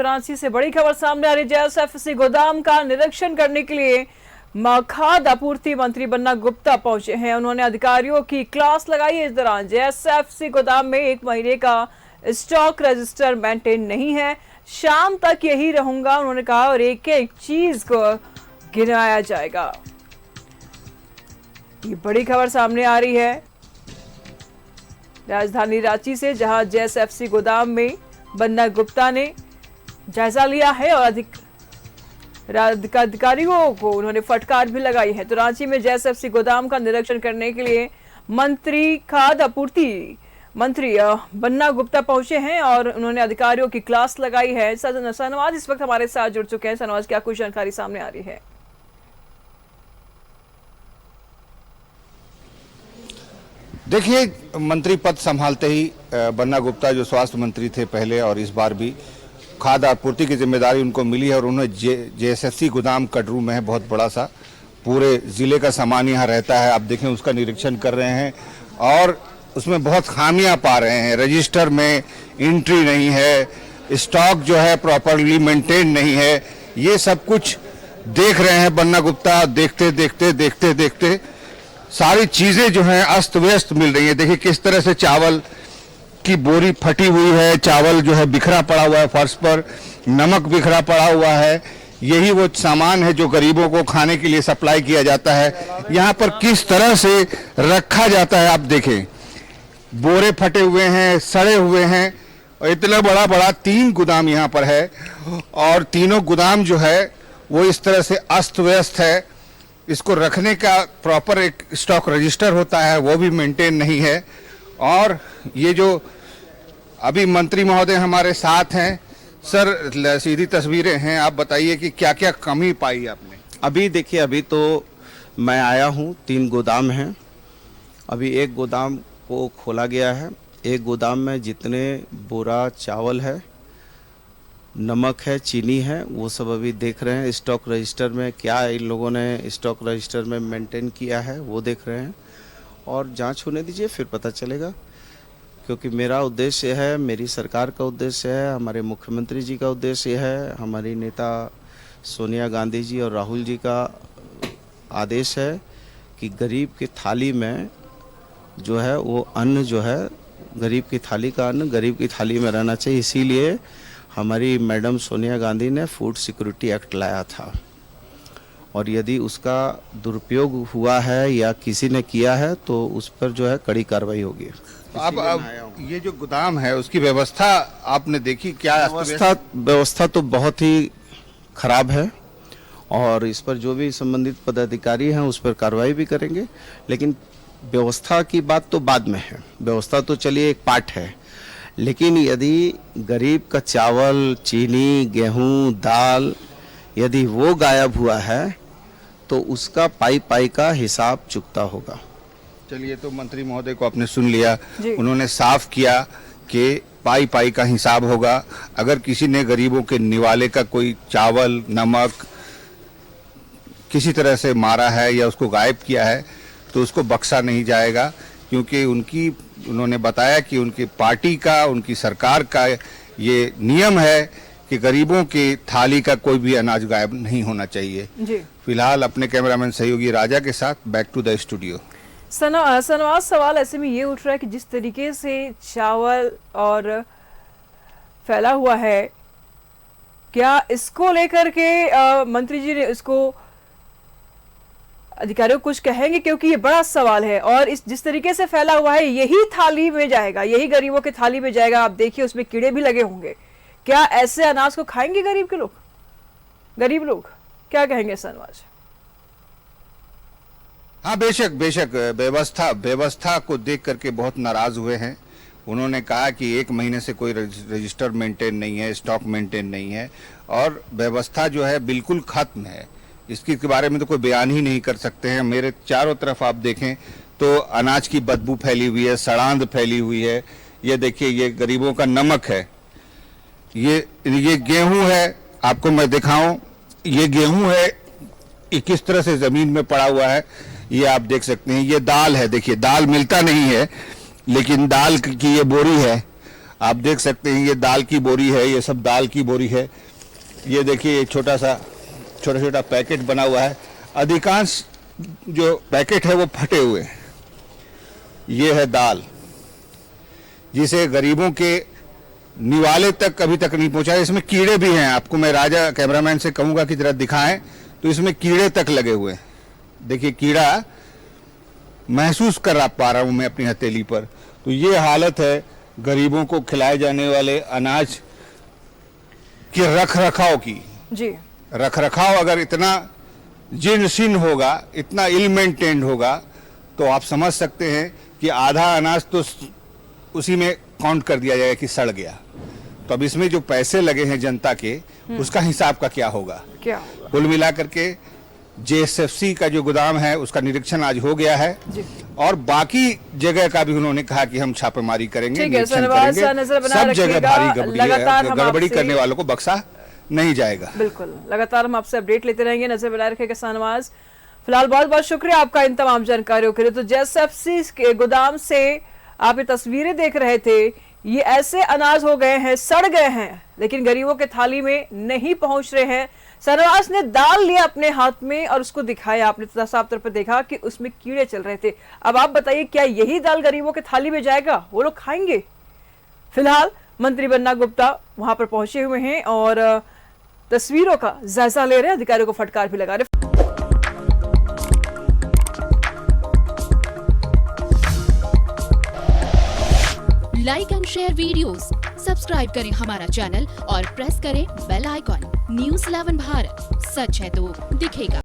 रांची से बड़ी खबर सामने आ रही है। जेएसएफसी गोदाम का निरीक्षण करने के लिए खाद्य आपूर्ति मंत्री बन्ना गुप्ता पहुंचे हैं। उन्होंने अधिकारियों की क्लास लगाई है। इस दौरान जेएसएफसी गोदाम में 1 महीने का स्टॉक रजिस्टर मेंटेन नहीं है, शाम तक यही रहूंगा उन्होंने कहा, और एक एक चीज को गिनाया जाएगा। ये बड़ी खबर सामने आ रही है राजधानी रांची से, जहां जेएसएफसी गोदाम में बन्ना गुप्ता ने जायजा लिया है और अधिकारियों को उन्होंने फटकार भी लगाई है। तो रांची में जेएसएफसी गोदाम का निरीक्षण करने के लिए मंत्री खाद्य आपूर्ति मंत्री बन्ना गुप्ता पहुंचे हैं और उन्होंने अधिकारियों की क्लास लगाई है। सनवाज इस वक्त हमारे साथ जुड़ चुके हैं। सनवाज, क्या कुछ जानकारी सामने आ रही है? देखिए, मंत्री पद संभालते ही बन्ना गुप्ता जो स्वास्थ्य मंत्री थे पहले और इस बार भी खाद्य आपूर्ति की जिम्मेदारी उनको मिली है और उन्होंने जेएसएफसी गोदाम कटरू में है, बहुत बड़ा सा, पूरे जिले का सामान यहाँ रहता है। आप देखें, उसका निरीक्षण कर रहे हैं और उसमें बहुत खामियां पा रहे हैं। रजिस्टर में एंट्री नहीं है, स्टॉक जो है प्रॉपरली मेंटेन नहीं है, ये सब कुछ देख रहे हैं बन्ना गुप्ता। देखते देखते देखते देखते सारी चीजें जो हैं अस्त व्यस्त मिल रही है। देखिए किस तरह से चावल की बोरी फटी हुई है, चावल जो है बिखरा पड़ा हुआ है फर्श पर, नमक बिखरा पड़ा हुआ है। यही वो सामान है जो गरीबों को खाने के लिए सप्लाई किया जाता है। यहाँ पर किस तरह से रखा जाता है आप देखें, बोरे फटे हुए हैं, सड़े हुए हैं, और इतना बड़ा बड़ा 3 गोदाम यहाँ पर है और तीनों गोदाम जो है वो इस तरह से अस्त व्यस्त है। इसको रखने का प्रॉपर एक स्टॉक रजिस्टर होता है, वो भी मेंटेन नहीं है। और ये जो अभी मंत्री महोदय हमारे साथ हैं, सर सीधी तस्वीरें हैं, आप बताइए कि क्या क्या कमी पाई आपने? अभी देखिए, अभी तो मैं आया हूँ, 3 गोदाम हैं। अभी एक गोदाम को खोला गया है। एक गोदाम में जितने बोरा चावल है, नमक है, चीनी है, वो सब अभी देख रहे हैं। स्टॉक रजिस्टर में क्या इन लोगों ने स्टॉक रजिस्टर में मेंटेन किया है वो देख रहे हैं और जांच होने दीजिए, फिर पता चलेगा। क्योंकि मेरा उद्देश्य है, मेरी सरकार का उद्देश्य है, हमारे मुख्यमंत्री जी का उद्देश्य है, हमारी नेता सोनिया गांधी जी और राहुल जी का आदेश है कि गरीब की थाली में जो है वो अन्न जो है, गरीब की थाली का अन्न गरीब की थाली में रहना चाहिए। इसीलिए हमारी मैडम सोनिया गांधी ने फूड सिक्योरिटी एक्ट लाया था और यदि उसका दुरुपयोग हुआ है या किसी ने किया है तो उस पर जो है कड़ी कार्रवाई होगी। अब ये जो गोदाम है उसकी व्यवस्था आपने देखी? क्या व्यवस्था तो बहुत ही खराब है और इस पर जो भी संबंधित पदाधिकारी हैं उस पर कार्रवाई भी करेंगे। लेकिन व्यवस्था की बात तो बाद में है, व्यवस्था तो चलिए एक पार्ट है, लेकिन यदि गरीब का चावल, चीनी, गेहूं, दाल यदि वो गायब हुआ है तो उसका पाई का हिसाब चुकता होगा। चलिए, तो मंत्री महोदय को आपने सुन लिया, उन्होंने साफ किया कि पाई का हिसाब होगा। अगर किसी ने गरीबों के निवाले का कोई चावल, नमक किसी तरह से मारा है या उसको गायब किया है तो उसको बख्शा नहीं जाएगा, क्योंकि उन्होंने बताया कि उनकी पार्टी का, उनकी सरकार का ये नियम है कि गरीबों की थाली का कोई भी अनाज गायब नहीं होना चाहिए। फिलहाल अपने कैमरामैन सहयोगी राजा के साथ बैक टू द स्टूडियो। सनवाज, सवाल ऐसे में ये उठ रहा है कि जिस तरीके से चावल और फैला हुआ है, क्या इसको लेकर के मंत्री जी ने इसको अधिकारियों को कुछ कहेंगे? क्योंकि ये बड़ा सवाल है और इस जिस तरीके से फैला हुआ है यही थाली में जाएगा, यही गरीबों की थाली में जाएगा। आप देखिए उसमें कीड़े भी लगे होंगे। क्या ऐसे अनाज को खाएंगे गरीब लोग? क्या कहेंगे सनवाज? हाँ, बेशक व्यवस्था को देख करके बहुत नाराज हुए हैं। उन्होंने कहा कि 1 महीने से कोई रजिस्टर मेंटेन नहीं है, स्टॉक मेंटेन नहीं है और व्यवस्था जो है बिल्कुल खत्म है। इसके बारे में तो कोई बयान ही नहीं कर सकते हैं। मेरे चारों तरफ आप देखें तो अनाज की बदबू फैली हुई है, सड़ांध फैली हुई है। ये देखिए, ये गरीबों का नमक है, ये गेहूं है, आपको मैं दिखाऊं, ये गेहूं है, ये किस तरह से जमीन में पड़ा हुआ है, ये आप देख सकते हैं। ये दाल है, देखिए दाल मिलता नहीं है, लेकिन दाल की ये बोरी है। आप देख सकते हैं ये दाल की बोरी है, ये सब दाल की बोरी है। ये देखिए छोटा छोटा पैकेट बना हुआ है। अधिकांश जो पैकेट है वो फटे हुए हैं। ये है दाल जिसे गरीबों के निवाले तक अभी तक नहीं पहुंचा। इसमें कीड़े भी हैं। आपको मैं राजा कैमरामैन से कहूंगा कि जरा दिखाएं तो इसमें कीड़े तक लगे हुए हैं। देखिए कीड़ा महसूस कर पा रहा हूं मैं अपनी हथेली पर। तो ये हालत है गरीबों को खिलाए जाने वाले अनाज के रख रखाव की। जी, रख रखाव अगर इतना जीर्ण शीर्ण होगा, इतना इल मेंटेन्ड होगा, तो आप समझ सकते हैं कि आधा अनाज तो उसी में काउंट कर दिया जाएगा कि सड़ गया। तो अब इसमें जो पैसे लगे हैं जनता के, उसका हिसाब का क्या होगा? कुल मिलाकर के जेएसएफसी का जो गोदाम है उसका निरीक्षण आज हो गया है जी। और बाकी जगह का भी उन्होंने कहा कि हम छापेमारी करेंगे, ठीक है, निरीक्षण धन्यवाद। करेंगे। नजर बना सब जगह रखिएगा। भारी लगातार हम गड़बड़ी आपसे- करने वालों को बख्शा नहीं जाएगा। बिल्कुल, लगातार हम आपसे अपडेट लेते रहेंगे। नजर बनाए रखेगा शाहनवाज। फिलहाल बहुत बहुत शुक्रिया आपका इन तमाम जानकारियों के लिए। तो जेएसएफसी के गोदाम से आप ये तस्वीरें देख रहे थे। ये ऐसे अनाज हो गए हैं, सड़ गए हैं, लेकिन गरीबों के थाली में नहीं पहुंच रहे हैं। शाहनवाज ने दाल लिया अपने हाथ में और उसको दिखाया। आपने साफ तौर पर देखा कि उसमें कीड़े चल रहे थे। अब आप बताइए, क्या यही दाल गरीबों के थाली में जाएगा? वो लोग खाएंगे? फिलहाल मंत्री बन्ना गुप्ता वहां पर पहुंचे हुए हैं और तस्वीरों का जायजा ले रहे हैं। अधिकारियों को फटकार भी लगा रहे। Like and share videos, subscribe करें हमारा चैनल और प्रेस करें बेल आइकॉन। न्यूज़ 11 भारत, सच है तो दिखेगा।